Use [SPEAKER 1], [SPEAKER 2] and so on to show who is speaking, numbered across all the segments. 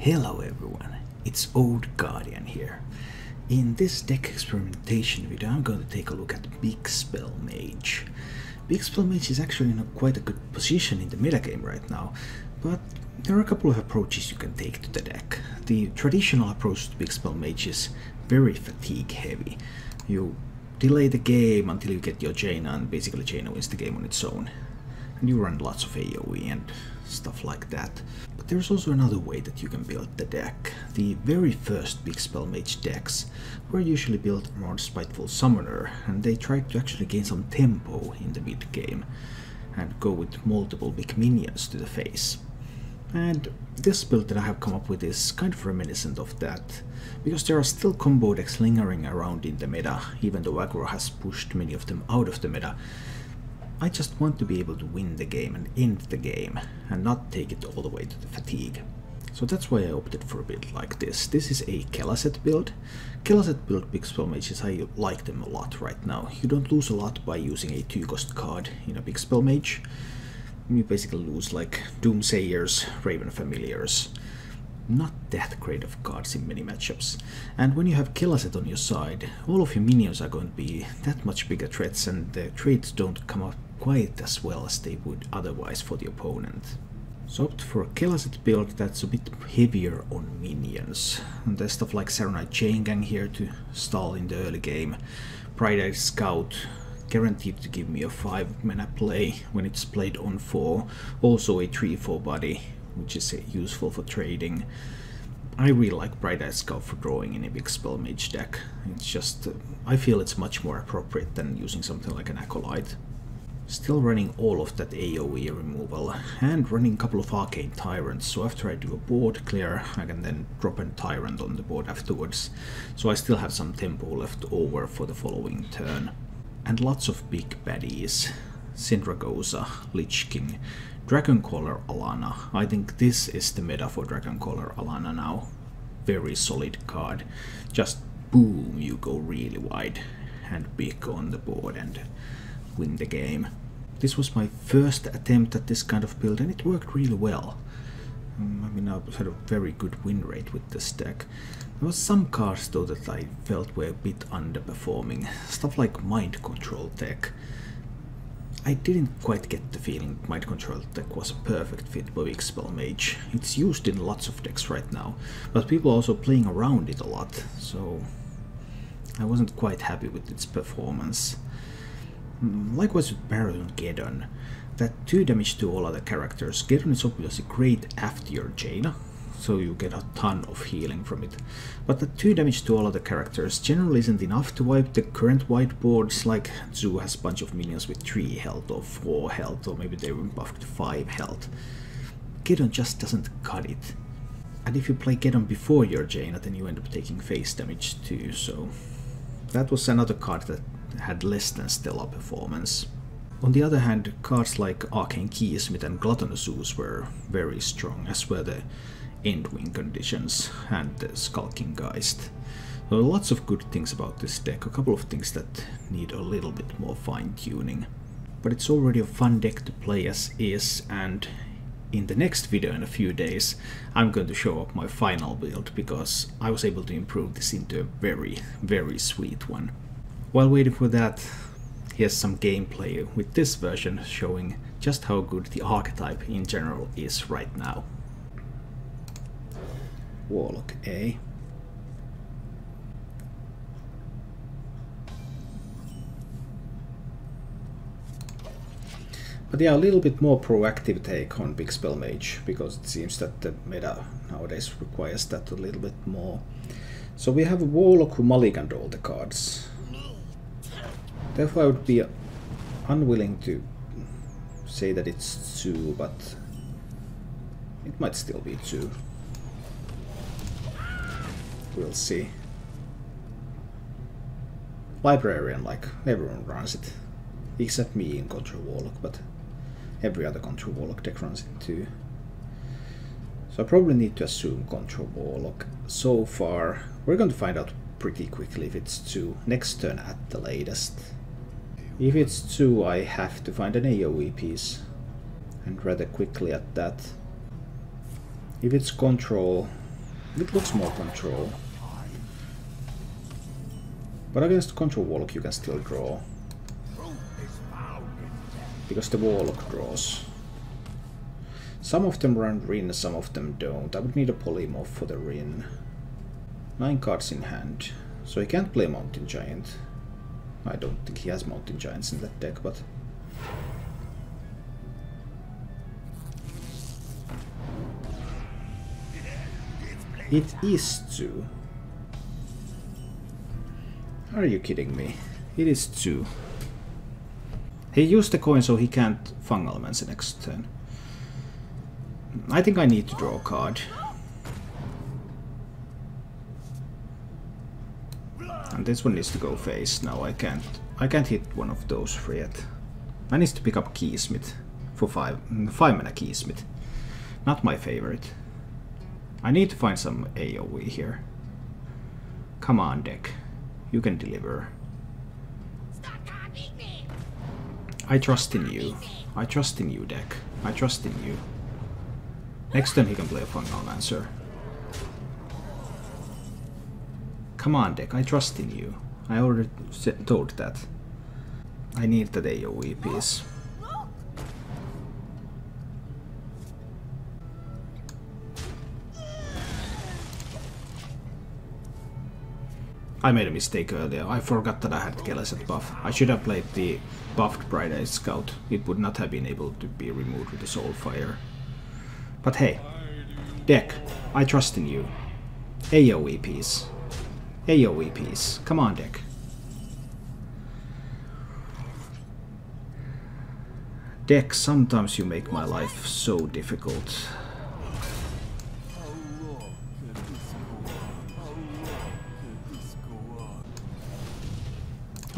[SPEAKER 1] Hello everyone, it's Old Guardian here. In this deck experimentation video I'm going to take a look at Big Spell Mage. Big Spell Mage is actually in quite a good position in the metagame right now, but there are a couple of approaches you can take to the deck. The traditional approach to Big Spell Mage is very fatigue heavy. You delay the game until you get your Jaina, and basically Jaina wins the game on its own. And you run lots of AoE and stuff like that. But there's also another way that you can build the deck. The very first Big Spell Mage decks were usually built around Spiteful Summoner, and they tried to actually gain some tempo in the mid game and go with multiple big minions to the face. And this build that I have come up with is kind of reminiscent of that, because there are still combo decks lingering around in the meta, even though aggro has pushed many of them out of the meta. I just want to be able to win the game and end the game, and not take it all the way to the fatigue. So that's why I opted for a build like this. This is a Kelaset build. Kelaset build Big Spell Mages, I like them a lot right now. You don't lose a lot by using a 2-cost card in a Big Spell Mage. You basically lose like Doomsayers, Raven Familiars. Not that great of cards in many matchups. And when you have Kelaset on your side, all of your minions are going to be that much bigger threats, and the traits don't come up quite as well as they would otherwise for the opponent. So opt for a Kelaset build that's a bit heavier on minions. And there's stuff like Saronite Chain Gang here to stall in the early game. Bright-Eyed Scout, guaranteed to give me a 5-mana play when it's played on 4. Also a 3-4 body, which is useful for trading. I really like Bright-Eyed Scout for drawing in a Big Spell Mage deck. It's just, I feel it's much more appropriate than using something like an Acolyte. Still running all of that AoE removal, and running a couple of Arcane Tyrants, so after I do a board clear, I can then drop a Tyrant on the board afterwards, so I still have some tempo left over for the following turn. And lots of big baddies. Syndragosa, Lich King, Dragoncaller Alana. I think this is the meta for Dragoncaller Alana now. Very solid card. Just boom, you go really wide and big on the board and win the game. This was my first attempt at this kind of build, and it worked really well. I mean, I've had a very good win rate with this deck. There was some cards though that I felt were a bit underperforming. Stuff like Mind Control deck. I didn't quite get the feeling Mind Control deck was a perfect fit for Big Spell Mage. It's used in lots of decks right now, but people are also playing around it a lot, so I wasn't quite happy with its performance. Likewise with Baron Geddon. That 2 damage to all other characters. Geddon is obviously great after your Jaina, so you get a ton of healing from it. But the 2 damage to all other characters generally isn't enough to wipe the current whiteboards, like Zoo has a bunch of minions with 3 health or 4 health, or maybe they were buffed to 5 health. Geddon just doesn't cut it. And if you play Geddon before your Jaina, then you end up taking face damage too, so that was another card that had less than stellar performance. On the other hand, cards like Arcane Keysmith and Gluttonous Ooze were very strong, as were the Endwing conditions and the Skulking Geist. There are lots of good things about this deck, a couple of things that need a little bit more fine-tuning. But it's already a fun deck to play as is, and in the next video in a few days I'm going to show up my final build, because I was able to improve this into a very, very sweet one. While waiting for that, here's some gameplay with this version showing just how good the archetype in general is right now. Warlock A. But yeah, a little bit more proactive take on Big Spell Mage, because it seems that the meta nowadays requires that a little bit more. So we have a Warlock who mulliganed all the cards. Therefore I would be unwilling to say that it's 2, but it might still be 2. We'll see. Librarian, like, everyone runs it. Except me in Control Warlock, but every other Control Warlock deck runs it too. So I probably need to assume Control Warlock. So far, we're going to find out pretty quickly if it's 2, next turn at the latest. If it's 2, I have to find an AoE piece, and rather quickly at that. If it's Control, It looks more control. But against control Warlock you can still draw. Because the Warlock draws. Some of them run Rin, some of them don't. I would need a polymorph for the Rin. 9 cards in hand. So he can't play Mountain Giant. I don't think he has Mountain Giants in that deck, but... It is 2. Are you kidding me? It is 2. He used the coin so he can't Fungal Man's next turn. I think I need to draw a card. And this one needs to go face. Now I can't hit one of those three yet. I need to pick up Keysmith for 5 mana Keysmith. Not my favorite. I need to find some AoE here. Come on, deck. You can deliver. I trust in you. I trust in you, deck. I trust in you. Next turn he can play a Fungal Lancer. Come on, deck. I trust in you. I already told that. I need that AoE piece. I made a mistake earlier. I forgot that I had Kelleset buff. I should have played the buffed Bright Eyed Scout. It would not have been able to be removed with the Soulfire. But hey, deck, I trust in you. AoE piece. AoE piece. Come on, deck. Deck, sometimes you make my life so difficult.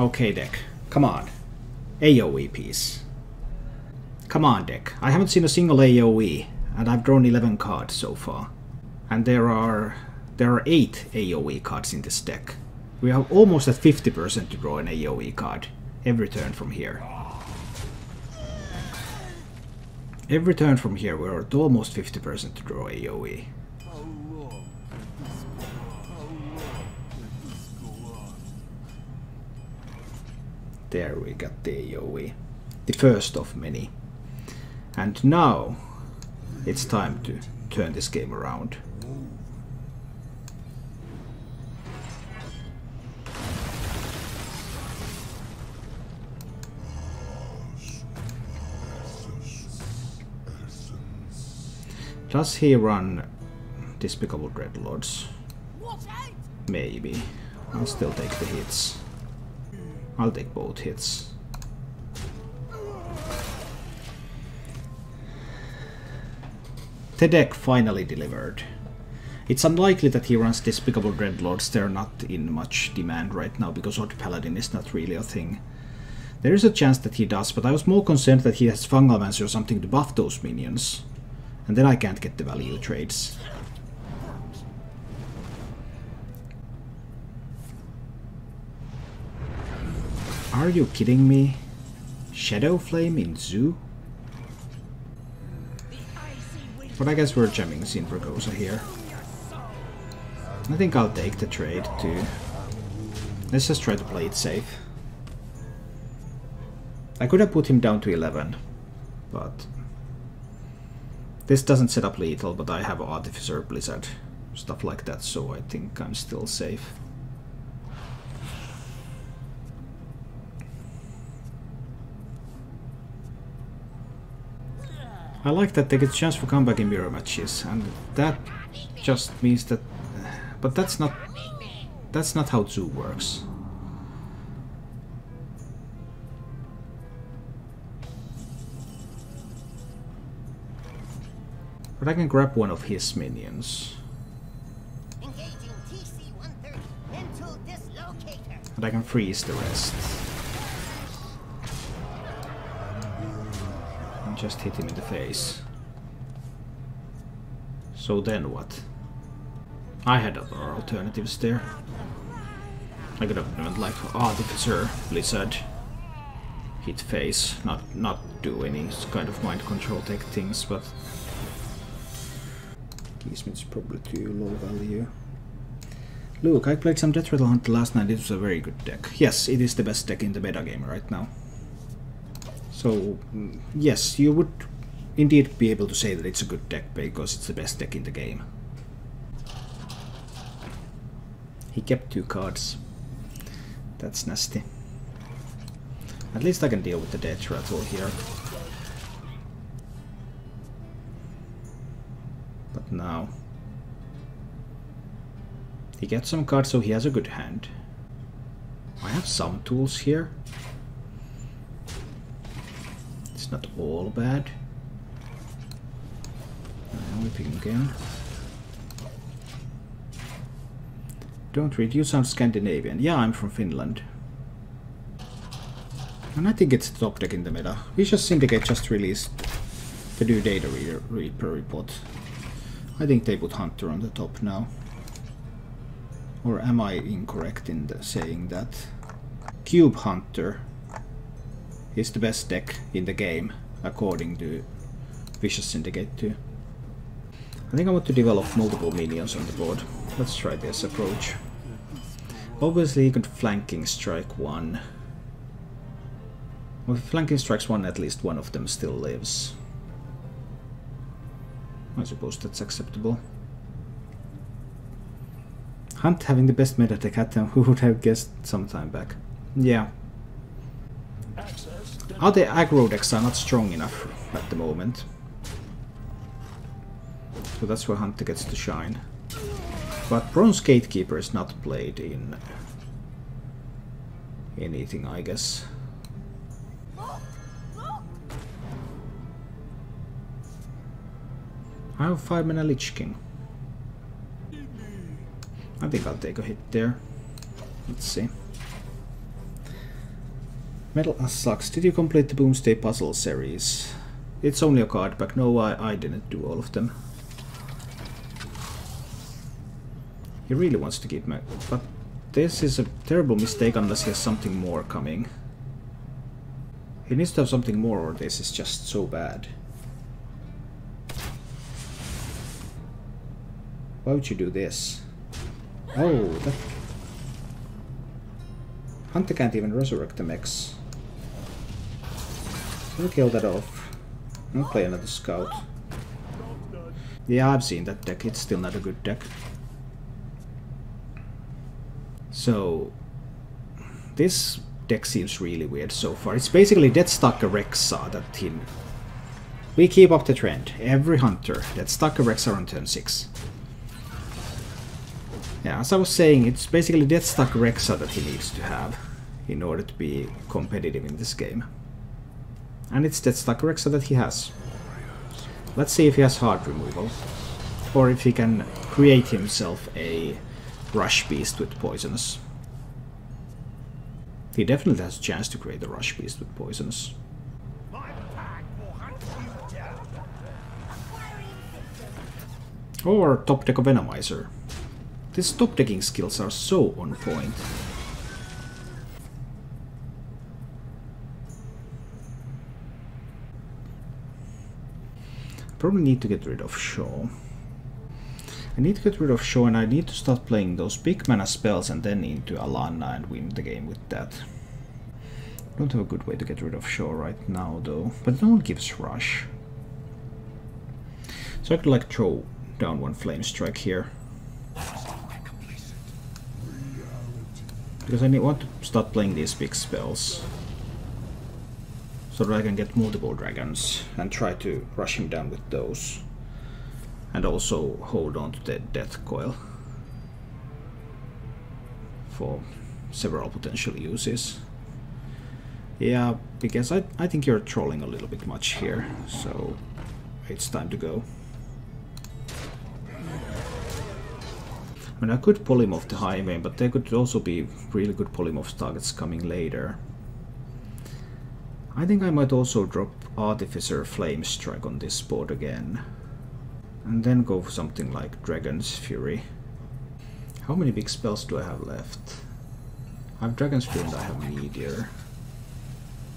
[SPEAKER 1] Okay, deck. Come on. AoE piece. Come on, deck. I haven't seen a single AoE, and I've drawn 11 cards so far. And there are 8 AoE cards in this deck. We have almost at 50% to draw an AoE card every turn from here. Every turn from here we're at almost 50% to draw AoE. There we got the AoE. The first of many. And now it's time to turn this game around. Does he run Despicable Dreadlords? Maybe. I'll still take the hits. I'll take both hits. The deck finally delivered. It's unlikely that he runs Despicable Dreadlords. They're not in much demand right now because Odd Paladin is not really a thing. There is a chance that he does, but I was more concerned that he has Fungal Mancer or something to buff those minions. And then I can't get the value trades. Are you kidding me? Shadow Flame in Zoo? But I guess we're jamming Sindragosa here. I think I'll take the trade too. Let's just try to play it safe. I could have put him down to 11, but this doesn't set up lethal, but I have Artificer, Blizzard, stuff like that, so I think I'm still safe. I like that they get a chance for comeback in mirror matches, and that just means that... But that's not how Zoo works. But I can grab one of his minions. And I can freeze the rest. And just hit him in the face. So then what? I had other alternatives there. I could have done like Artificer, Blizzard, hit face, not do any kind of mind control tech things, but Keysmith's probably too low value. Look, I played some Deathrattle Hunter last night. It was a very good deck. Yes, it is the best deck in the metagame right now. So, yes, you would indeed be able to say that it's a good deck because it's the best deck in the game. He kept 2 cards. That's nasty. At least I can deal with the Deathrattle here. But now... he gets some cards, so he has a good hand. I have some tools here. It's not all bad. Whipping again. Don't read, you sound Scandinavian. Yeah, I'm from Finland. And I think it's the top deck in the meta. Vicious Syndicate just released the new Data Reaper report. I think they put Hunter on the top now. Or am I incorrect in saying that? Cube Hunter is the best deck in the game, according to Vicious Syndicate 2. I think I want to develop multiple minions on the board. Let's try this approach. Obviously you could flanking strike one. Well, if flanking strikes one, at least one of them still lives. I suppose that's acceptable. Hunt having the best meta deck at them, who would have guessed some time back. Yeah. Other aggro decks are not strong enough at the moment. So that's where Hunter gets to shine. But Bronze Gatekeeper is not played in anything, I guess. I have 5 mana Lich King. I think I'll take a hit there. Let's see. Metal sucks. Did you complete the Boomsday puzzle series? It's only a card pack. No, I didn't do all of them. He really wants to keep me, but this is a terrible mistake unless he has something more coming. He needs to have something more, or this is just so bad. Why would you do this? Oh, that... Hunter can't even resurrect the mechs. We'll kill that off. I'll play another scout. Yeah, I've seen that deck. It's still not a good deck. So, this deck seems really weird so far. It's basically Deathstalker Rexa that he... We keep up the trend. Every Hunter, Deathstalker Rexa on turn 6. Yeah, as I was saying, it's basically Deathstalker Rexa that he needs to have in order to be competitive in this game. And it's Deathstalker Rexa that he has. Let's see if he has hard removal. Or if he can create himself a Rush Beast with Poisonous. He definitely has a chance to create a Rush Beast with Poisonous. Or top deck of Venomizer. These top decking skills are so on point. Probably need to get rid of Shaw. I need to get rid of Shaw, and I need to start playing those big mana spells and then into Alana and win the game with that. Don't have a good way to get rid of Shaw right now though, but no one gives Rush. So I could like throw down one Flame Strike here. Because I want to start playing these big spells. So that I can get multiple dragons and try to rush him down with those. And also hold on to the Death Coil. For several potential uses. Yeah, because I think you're trolling a little bit much here. So it's time to go. I mean, I could polymorph the highway, but there could also be really good polymorph targets coming later. I think I might also drop Artificer Flame Strike on this board again. And then go for something like Dragon's Fury. How many big spells do I have left? I have Dragon's Fury and I have Meteor.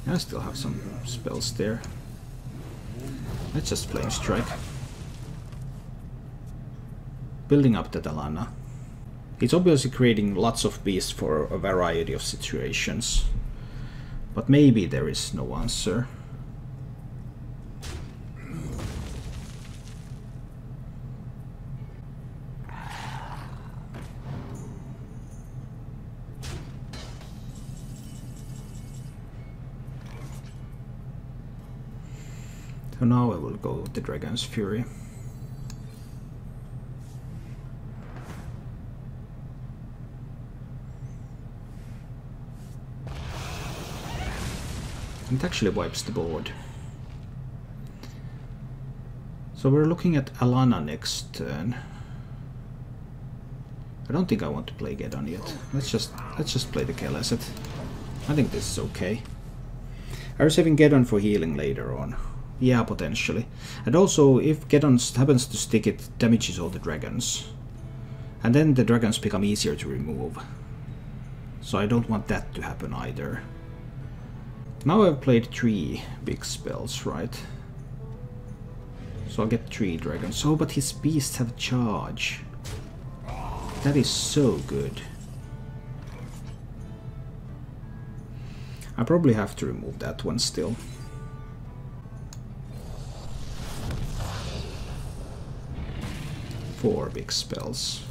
[SPEAKER 1] I still have some spells there. Let's just Flame Strike. building up that Alana. It's obviously creating lots of beasts for a variety of situations. But maybe there is no answer. So now I will go with the Dragon's Fury. It actually wipes the board. So we're looking at Alana next turn. I don't think I want to play Geddon yet. Let's just play the Kelesset. I think this is okay. I was saving Geddon for healing later on. Yeah, potentially. And also, if Geddon happens to stick, it damages all the dragons. And then the dragons become easier to remove. So I don't want that to happen either. Now I've played 3 big spells, right? So I'll get 3 dragons. Oh, but his beasts have charge. That is so good. I probably have to remove that one still. Four big spells.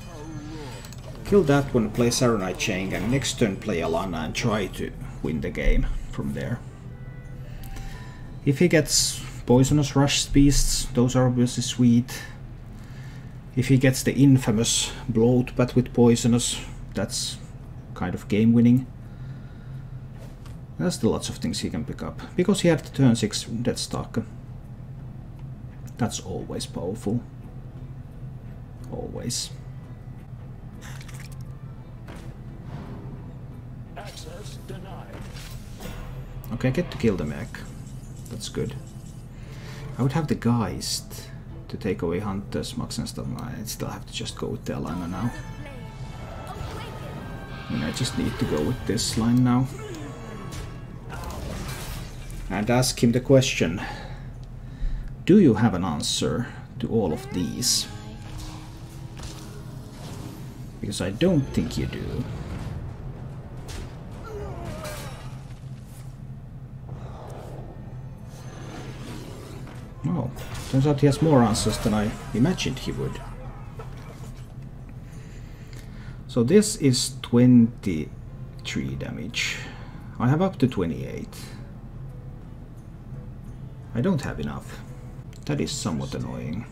[SPEAKER 1] Kill that one, play Saronite Chain, and next turn play Alana and try to win the game from there. If he gets Poisonous Rush Beasts, those are obviously sweet. If he gets the infamous Bloatbat with Poisonous, that's kind of game winning. There's still lots of things he can pick up, because he had the turn 6 Deathstalker. That's always powerful. Always.
[SPEAKER 2] Access denied.
[SPEAKER 1] Okay, I get to kill the mech. That's good. I would have the Geist to take away Hunter's Max and stuff. I still have to just go with the Alana now. And I just need to go with this line now. And ask him the question. Do you have an answer to all of these? Because I don't think you do. Oh, turns out he has more answers than I imagined he would. So this is 23 damage. I have up to 28. I don't have enough. That is somewhat annoying.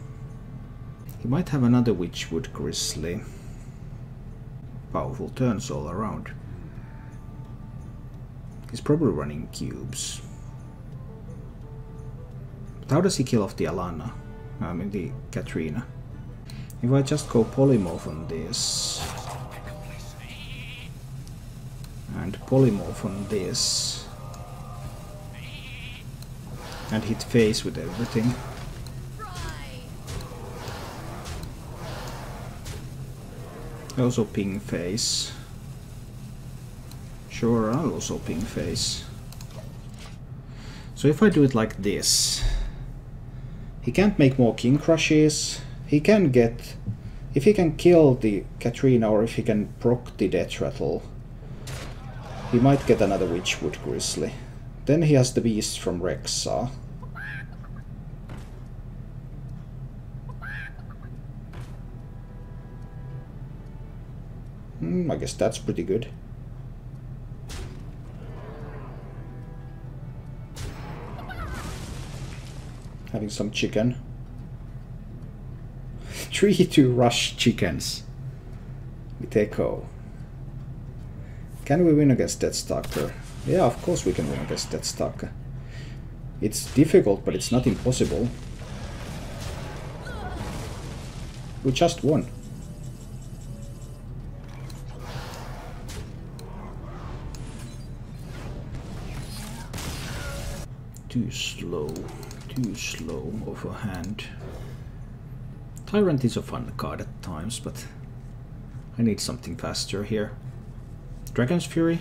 [SPEAKER 1] He might have another Witchwood Grizzly. Powerful turns all around. He's probably running cubes. But how does he kill off the Alana? I mean the Katrina. If I just go Polymorph on this and Polymorph on this and hit face with everything. Also ping face. Sure, I'll also ping face. So if I do it like this, he can't make more King Crushes. He can get... If he can kill the Katrina or if he can proc the Deathrattle, he might get another Witchwood Grizzly. Then he has the beast from Rexa. I guess that's pretty good. Having some chicken. 3-2 rush chickens with Echo. Can we win against Deathstalker? Yeah, of course we can win against Deathstalker. It's difficult, but it's not impossible. We just won. Too slow of a hand. Tyrant is a fun card at times, but I need something faster here. Dragon's Fury,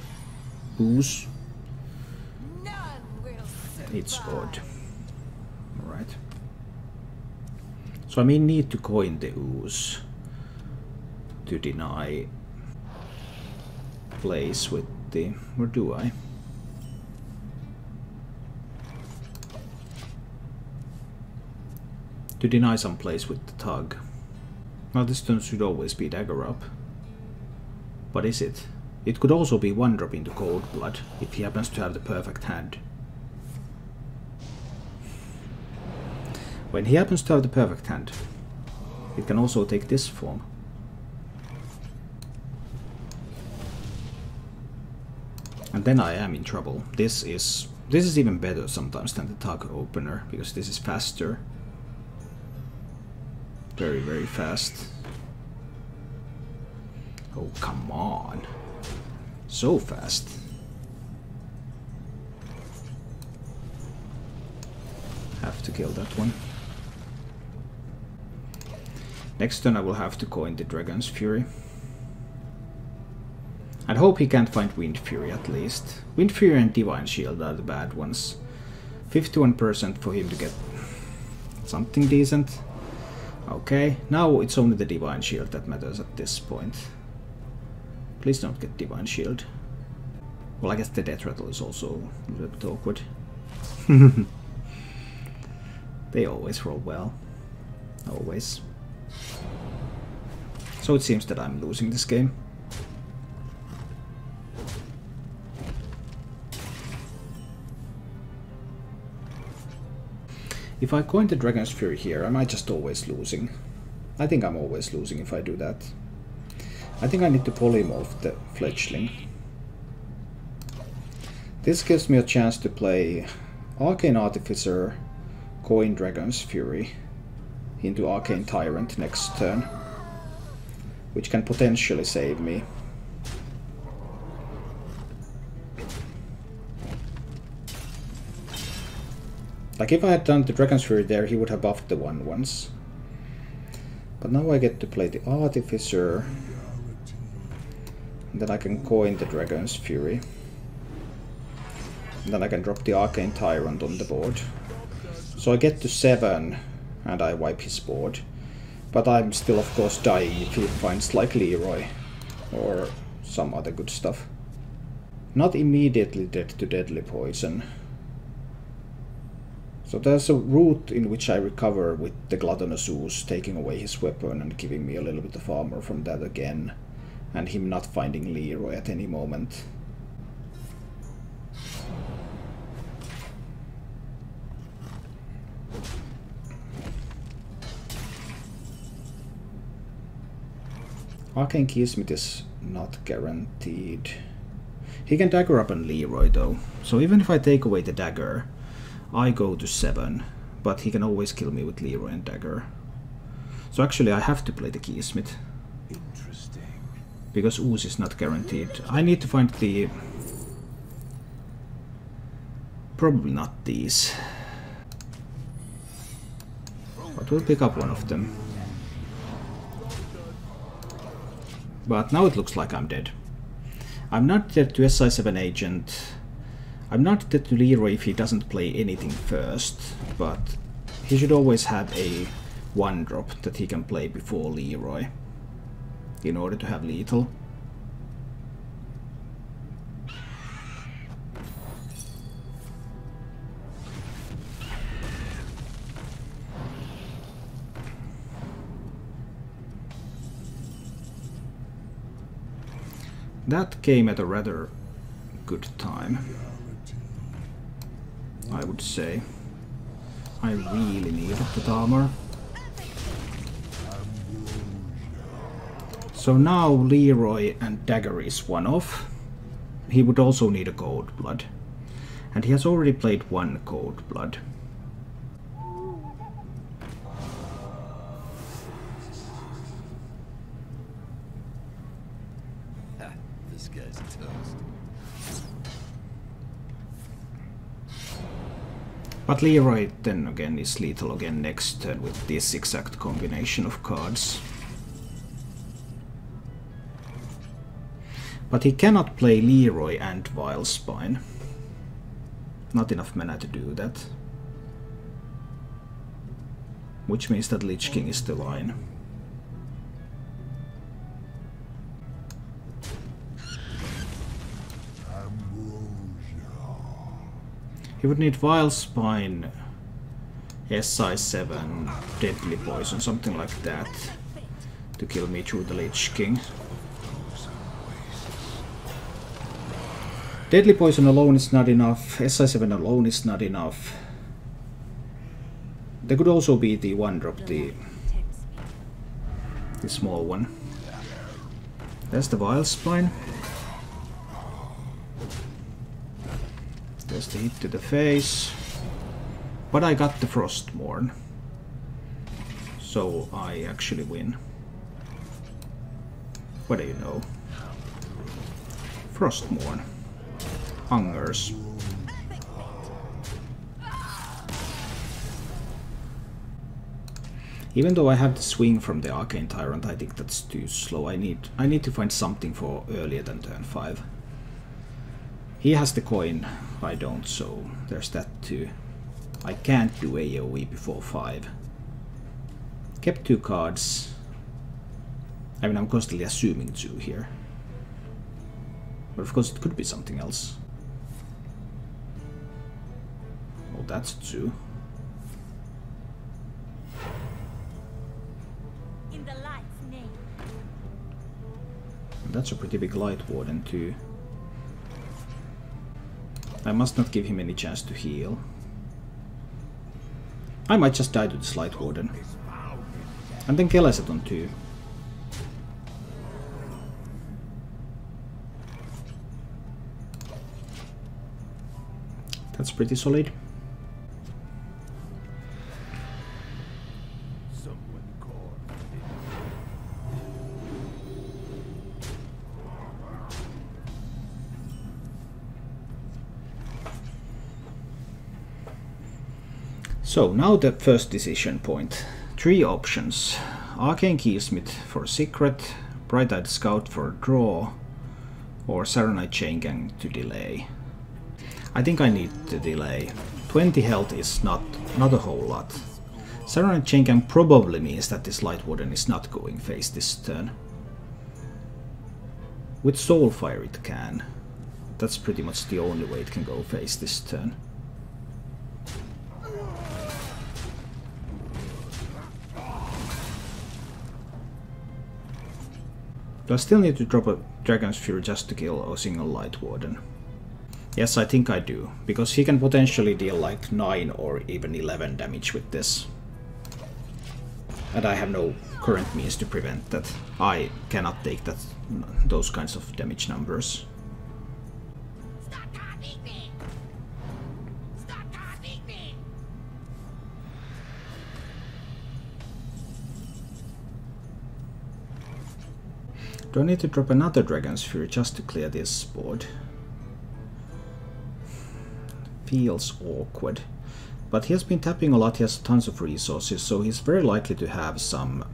[SPEAKER 1] Ooze. It's odd. Alright. So I may need to coin the Ooze. to deny plays with the... or do I? To deny some plays with the tug. Now this turn should always be dagger up. But is it? It could also be 1-drop into Cold Blood, if he happens to have the perfect hand. When he happens to have the perfect hand, it can also take this form. And then I am in trouble. This is even better sometimes than the tug opener, because this is faster. Very, very fast. Oh, come on. So fast. Have to kill that one. Next turn I will have to coin the Dragon's Fury. I'd hope he can't find Wind Fury at least. Wind Fury and Divine Shield are the bad ones. 51% for him to get something decent. Okay, now it's only the Divine Shield that matters at this point. Please don't get Divine Shield. Well, I guess the Deathrattle is also a little bit awkward. They always roll well. Always. So it seems that I'm losing this game. If I coin the Dragon's Fury here, am I just always losing? I think I'm always losing if I do that. I think I need to polymorph the Fledgling. This gives me a chance to play Arcane Artificer, coin Dragon's Fury into Arcane Tyrant next turn, which can potentially save me. Like if I had done the Dragon's Fury there, he would have buffed the 1/1s. But now I get to play the Artificer, and then I can coin the Dragon's Fury. And then I can drop the Arcane Tyrant on the board. So I get to 7, and I wipe his board. But I'm still of course dying if he finds like Leroy, or some other good stuff. Not immediately dead to deadly poison. So there's a route in which I recover with the Gluttonous Ooze taking away his weapon and giving me a little bit of armor from that again, and him not finding Leroy at any moment. Arcane Keysmith is not guaranteed. He can dagger up on Leroy though, so even if I take away the dagger, I go to 7, but he can always kill me with Leroy and dagger. So actually I have to play the Keysmith. Interesting. Because Ooze is not guaranteed. I need to find the... probably not these. But we'll pick up one of them. But now it looks like I'm dead. I'm not dead to SI7 Agent. I'm not dead to Leroy if he doesn't play anything first, but he should always have a 1-drop that he can play before Leroy in order to have lethal. That came at a rather good time, I would say. I really needed that armor. So now Leroy and dagger is one off. He would also need a Cold Blood. And he has already played 1 Cold Blood.
[SPEAKER 3] This guy's toast.
[SPEAKER 1] But Leroy then again is lethal again next turn with this exact combination of cards. But he cannot play Leroy and Vilespine. Not enough mana to do that. Which means that Lich King is the line. He would need Vile Spine, SI7, Deadly Poison, something like that, to kill me through the Lich King. Deadly Poison alone is not enough, SI7 alone is not enough. There could also be the one drop, the small one. There's the Vile Spine. There's the hit to the face. But I got the Frostmourne. So I actually win. What do you know? Frostmourne. Hungers. Even though I have the swing from the Arcane Tyrant, I think that's too slow. I need to find something for earlier than turn 5. He has the coin, I don't, so there's that too. I can't do AoE before 5. Kept 2 cards. I mean, I'm constantly assuming 2 here. But of course it could be something else. Oh, that's 2.
[SPEAKER 4] In the light's name.
[SPEAKER 1] That's a pretty big Light Warden too. I must not give him any chance to heal. I might just die to this Light Warden. And then Keleseton too. That's pretty solid. So now the first decision point. 3 options. Arcane Keysmith for Secret, Bright-Eyed Scout for Draw, or Saronite Chaingang to delay. I think I need to delay. 20 health is not a whole lot. Saronite Chaingang probably means that this Light Warden is not going face this turn. With Soulfire it can. That's pretty much the only way it can go face this turn. Do I still need to drop a Dragon's Fury just to kill a single Light Warden? Yes, I think I do, because he can potentially deal like 9 or even 11 damage with this. And I have no current means to prevent that. I cannot take those kinds of damage numbers.
[SPEAKER 4] Stop copying me! Stop copying me!
[SPEAKER 1] Do I need to drop another Dragon's Fury just to clear this board? Feels awkward. But he has been tapping a lot, he has tons of resources, so he's very likely to have some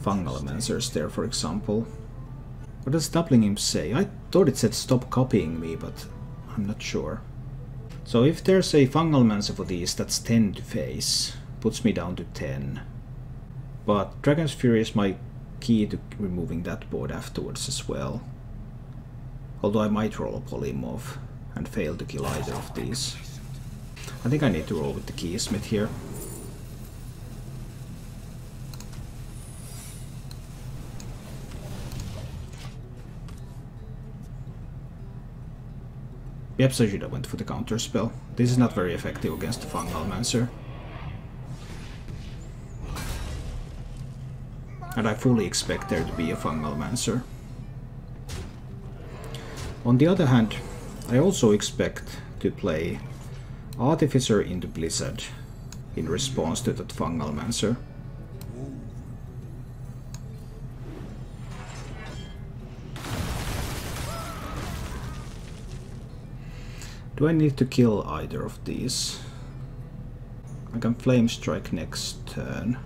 [SPEAKER 1] Fungalmancers there, for example. What does doubling him say? I thought it said stop copying me, but I'm not sure. So if there's a Fungalmancer for these, that's 10 to face. Puts me down to 10. But Dragon's Fury is my key to removing that board afterwards as well. Although I might roll a Polymorph and fail to kill either of these. I think I need to roll with the Keysmith here. Yep, so I should have went for the counter spell. This is not very effective against the Fungalmancer. And I fully expect there to be a Fungalmancer. On the other hand, I also expect to play Artificer into Blizzard in response to that Fungalmancer. Do I need to kill either of these? I can Flame Strike next turn.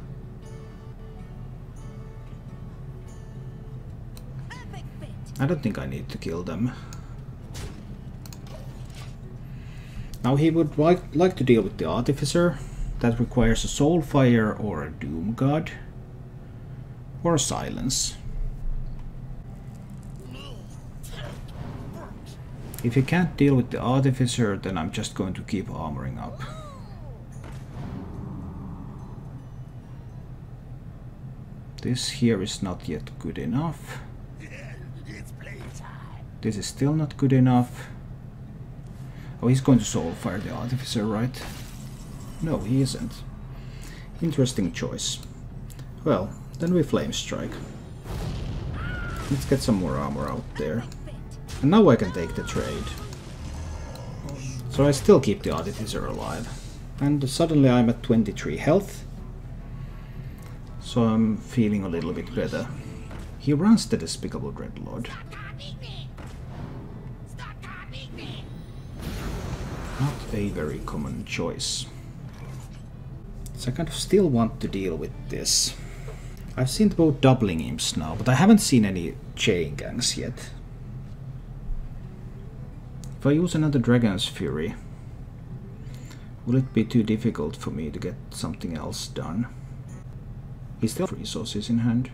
[SPEAKER 1] I don't think I need to kill them. Now he would like to deal with the Artificer. That requires a Soulfire or a Doom God. Or a Silence. If he can't deal with the Artificer, then I'm just going to keep armoring up. This here is not yet good enough. This is still not good enough. Oh, he's going to Soulfire the Artificer, right? No, he isn't. Interesting choice. Well, then we Flame Strike. Let's get some more armor out there. And now I can take the trade. So I still keep the Artificer alive. And suddenly I'm at 23 health. So I'm feeling a little bit better. He runs the Despicable Dreadlord. Not a very common choice. So I kind of still want to deal with this. I've seen both doubling imps now, but I haven't seen any chain gangs yet. If I use another Dragon's Fury, will it be too difficult for me to get something else done? He still has resources in hand.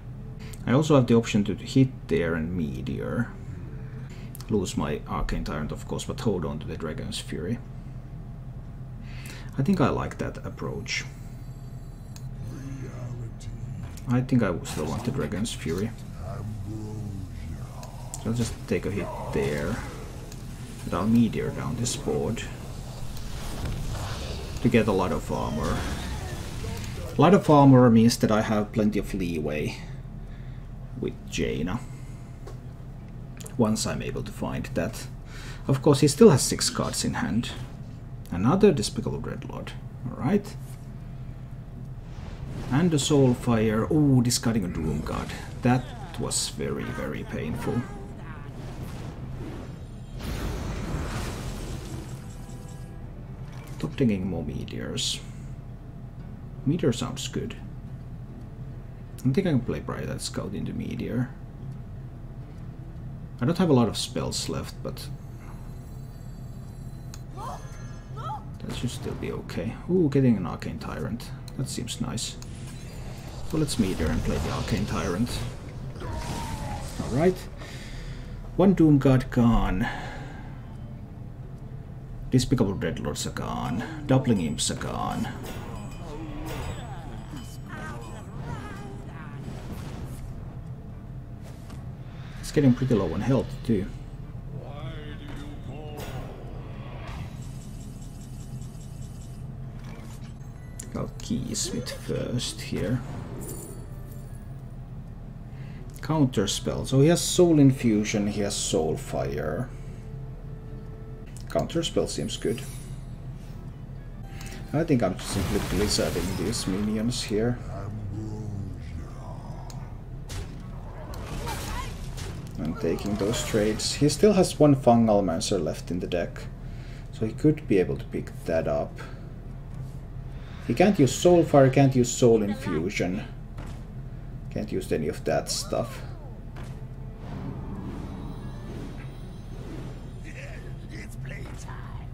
[SPEAKER 1] I also have the option to hit there and Meteor. Lose my Arcane Tyrant, of course, but hold on to the Dragon's Fury. I think I like that approach. I think I still want the Dragon's Fury. So I'll just take a hit there. And I'll Meteor down this board to get a lot of armor. A lot of armor means that I have plenty of leeway with Jaina. Once I'm able to find that. Of course, he still has 6 cards in hand. Another Despicable Dreadlord. Alright. And a Soulfire. Oh, discarding a Doom Guard. That was very, very painful. Stop taking more Meteors. Meteor sounds good. I think I can play Bright-Eyed Scout into Meteor. I don't have a lot of spells left, but that should still be okay. Ooh, getting an Arcane Tyrant. That seems nice. So let's Meteor and play the Arcane Tyrant. Alright. 1 Doom Guard gone. Despicable Dreadlords are gone. Doubling Imps are gone. It's getting pretty low on health too. I'll Keysmith first here. Counter spell. So he has Soul Infusion, he has Soulfire. Counter spell seems good. I think I'm simply blizzarding these minions here. And taking those trades. He still has 1 Fungalmancer left in the deck, so he could be able to pick that up. He can't use Soulfire, can't use Soul Infusion. Can't use any of that stuff.
[SPEAKER 3] It's playtime.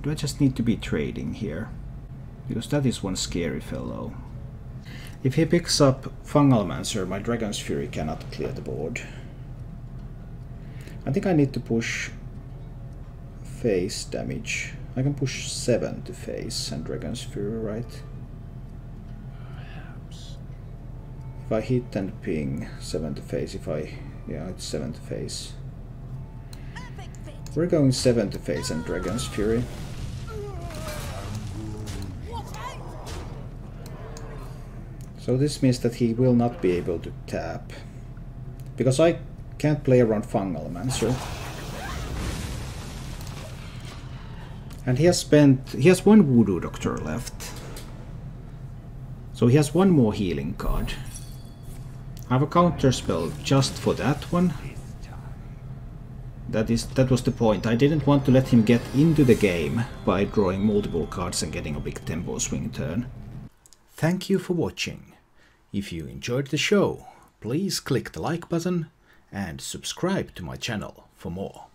[SPEAKER 1] Do I just need to be trading here? Because that is one scary fellow. If he picks up Fungalmancer, my Dragon's Fury cannot clear the board. I think I need to push face damage. I can push 7 to face and Dragon's Fury, right?
[SPEAKER 3] Perhaps.
[SPEAKER 1] If I hit and ping 7 to face, yeah, it's 7 to face. We're going 7 to face and Dragon's Fury. So this means that he will not be able to tap. Because I can't play around Fungalmancer. And he has 1 Voodoo Doctor left. So he has 1 more healing card. I have a counter spell just for that one. That was the point. I didn't want to let him get into the game by drawing multiple cards and getting a big tempo swing turn. Thank you for watching. If you enjoyed the show, please click the like button and subscribe to my channel for more.